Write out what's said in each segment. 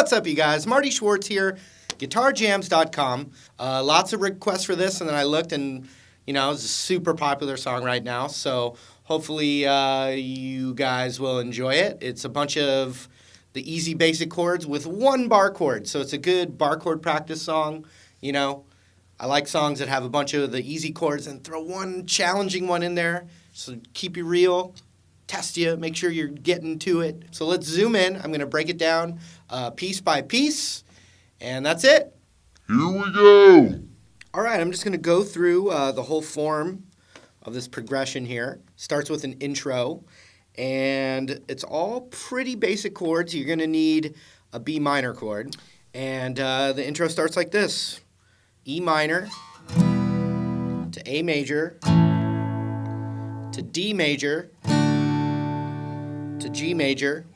What's up, you guys? Marty Schwartz here, guitarjams.com. Lots of requests for this, and then I looked, and it's a super popular song right now. So hopefully you guys will enjoy it. It's a bunch of the easy basic chords with one bar chord. So it's a good bar chord practice song. I like songs that have a bunch of the easy chords and throw one challenging one in there. So keep you real, test you, make sure you're getting to it. So let's zoom in. I'm going to break it down piece by piece, and that's it. Here we go. All right, I'm just going to go through the whole form of this progression here. Starts with an intro, and it's all pretty basic chords. You're going to need a B minor chord, and the intro starts like this. E minor to A major to D major to G major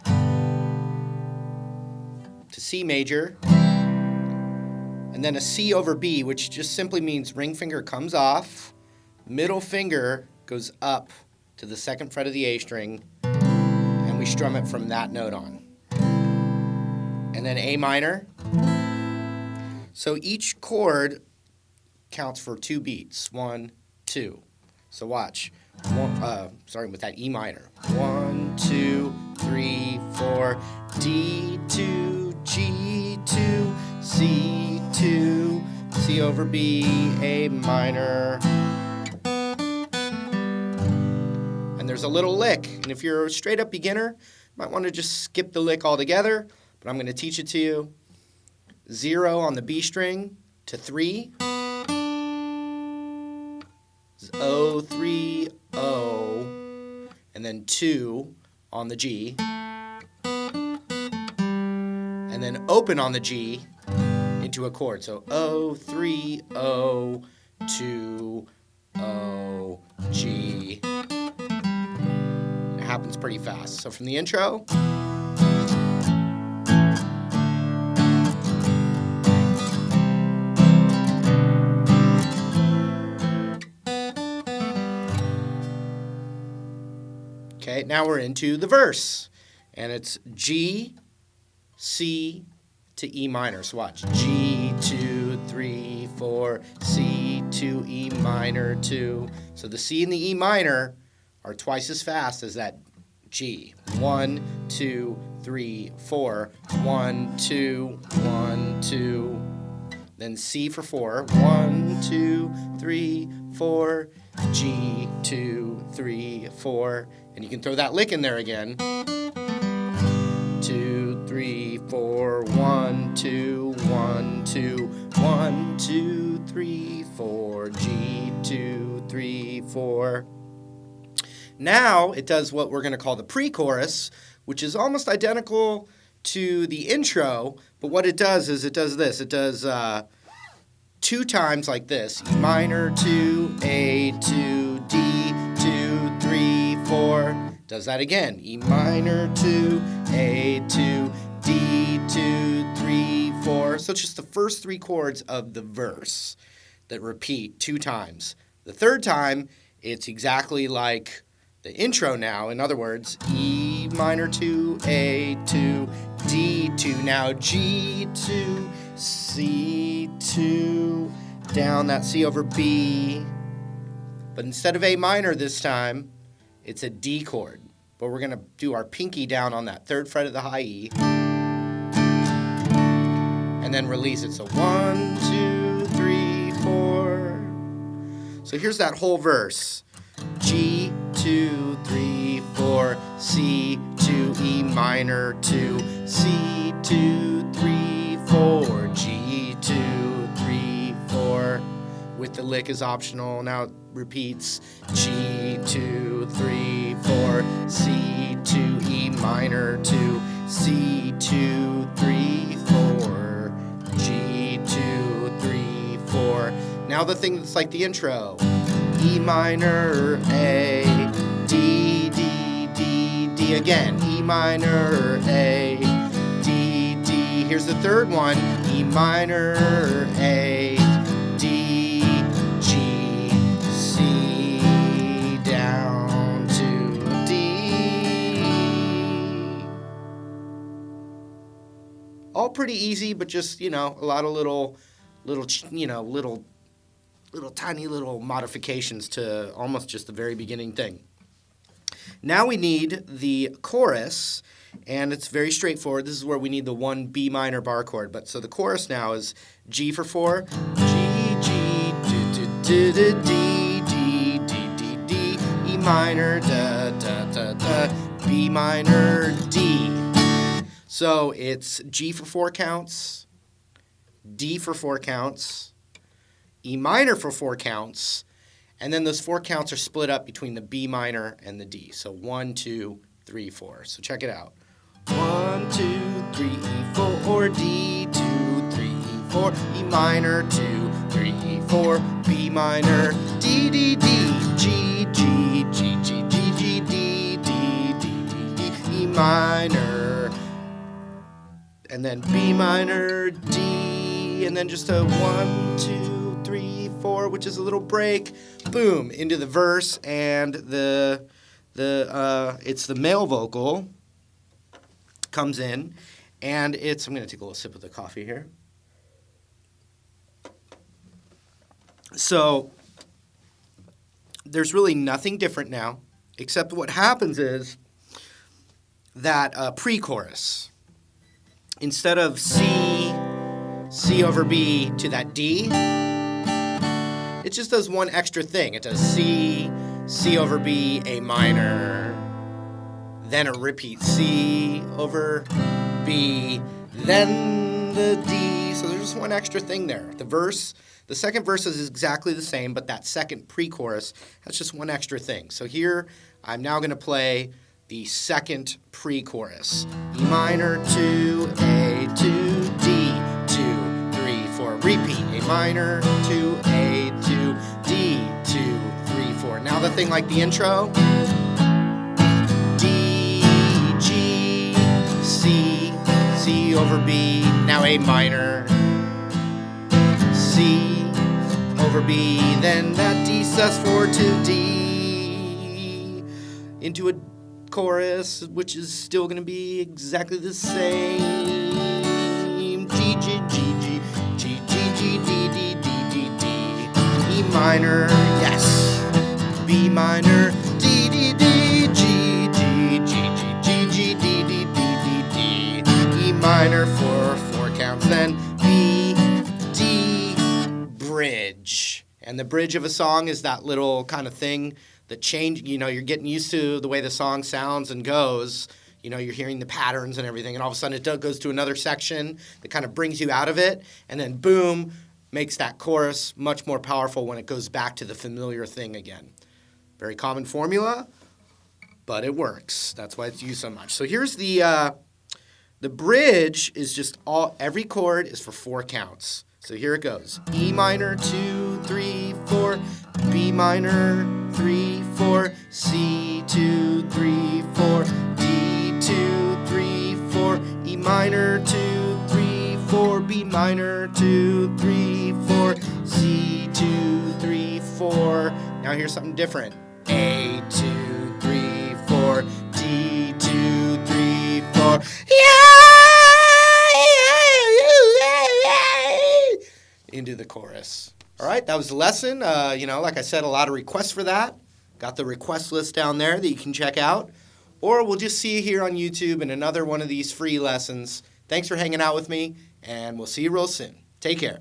to C major, and then a C over B, which just simply means ring finger comes off, middle finger goes up to the second fret of the A string, and we strum it from that note on. And then A minor. So each chord counts for 2 beats. 1, 2. So watch. Starting with that E minor. 1, 2, 3, 4. D2, G2, C2, C over B, A minor. And there's a little lick. And if you're a straight up beginner, you might want to just skip the lick altogether. But I'm going to teach it to you. 0 on the B string to 3. 0, 3, 0. And then 2 on the G. And then open on the G into a chord. So 0, 3, 0, 2, 0, G. It happens pretty fast. So from the intro. Okay, now we're into the verse, and it's G, C to E minor. So watch. G, 2, 3, 4, C, 2, E minor, 2. So the C and the E minor are twice as fast as that G. 1, 2, 3, 4. 1, 2, 1, 2. Then C for 4. 1, 2, 3, 4. G, 2, 3, 4. And you can throw that lick in there again. 2, 3, 4, 1, 2, 1, 2, 1, 2, 3, 4, G, 2, 3, 4. Now it does what we're going to call the pre-chorus, which is almost identical to the intro, but what it does is it does this. It does 2 times like this. E minor, 2, A, 2, D, 2, 3, 4. Does that again. E minor, 2, A, 2, D, 2, 3, 4. So it's just the first 3 chords of the verse that repeat 2 times. The third time, it's exactly like the intro now. In other words, E minor, 2, A, 2, D, 2. Now G2, C2, down that C over B. But instead of A minor this time, it's a D chord. But we're going to do our pinky down on that 3rd fret of the high E. And then release it. So 1, 2, 3, 4. So here's that whole verse. G, 2, 3, 4, C, 2, E minor, 2, C, 2, 3, 4, G, 2, 3, 4. With the lick is optional. Now it repeats. G, 2, 3, 4, C, 2, E minor, 2, C, 2, 3, 4, G, 2, 3, 4. Now the thing that's like the intro. E minor, A, D, D, D, D again. E minor, A, D, D. Here's the third one. E minor, A, D, G, C, down to D. All pretty easy, but just, a lot of little tiny little modifications to almost just the very beginning thing. Now we need the chorus, and it's very straightforward. This is where we need the one B minor bar chord. But so the chorus now is G for 4, G, G, D, D, D, D, D, D, D, E minor, da, da, da, da, B minor, D. So it's G for 4 counts, D for 4 counts, E minor for 4 counts, and then those 4 counts are split up between the B minor and the D. So 1, 2, 3, 4. So check it out. 1, 2, 3, 4, D, 2, 3, 4, E minor, 2, 3, 4, B minor, D, D, D, G, G, G, G, G, G, D, D, D, D, D, E minor, and then B minor, D, and then just a 1, 2, 3, 4, which is a little break, boom, into the verse, and it's the male vocal comes in, and I'm going to take a little sip of the coffee here. So there's really nothing different now, except what happens is that pre-chorus, instead of C over B to that D, it just does one extra thing. It does C over B, A minor, then a repeat C over B, then the D. So there's just one extra thing there. The second verse is exactly the same, but that second pre-chorus, that's just one extra thing. So here, I'm now going to play the second pre-chorus. E minor, 2, A, 2, D, 2, 3, 4. Repeat. A minor, 2, A, 2, D, 2, 3, 4. Now the thing like the intro. D, G, C over B. Now A minor. C over B, then that D sus4 to D into a chorus, which is still going to be exactly the same. G, G, G, G, G, G, G, D, D, D, D, D, E minor, yes, B minor, D, D, D, G, G, G, G, G, G, D, D, D, D, D, E minor for 4 counts, then B, D, bridge. And the bridge of a song is that little kind of thing that you're getting used to the way the song sounds and goes. You're hearing the patterns and everything, and all of a sudden it goes to another section that kind of brings you out of it, and then boom, makes that chorus much more powerful when it goes back to the familiar thing again. Very common formula, but it works. That's why it's used so much. So here's the bridge is just every chord is for 4 counts. So here it goes. E minor, 2, 3, 4, B minor, 3, 4, C, 2, 3, 4, D, 2, 3, 4, E minor, 2, 3, 4, B minor, 2, 3, 4, C, 2, 3, 4. Now here's something different. A, 2, 3, 4, D, 2, 3, 4. Into the chorus. All right, that was the lesson. Like I said, a lot of requests for that. Got the request list down there that you can check out. Or we'll just see you here on YouTube in another one of these free lessons. Thanks for hanging out with me, and we'll see you real soon. Take care.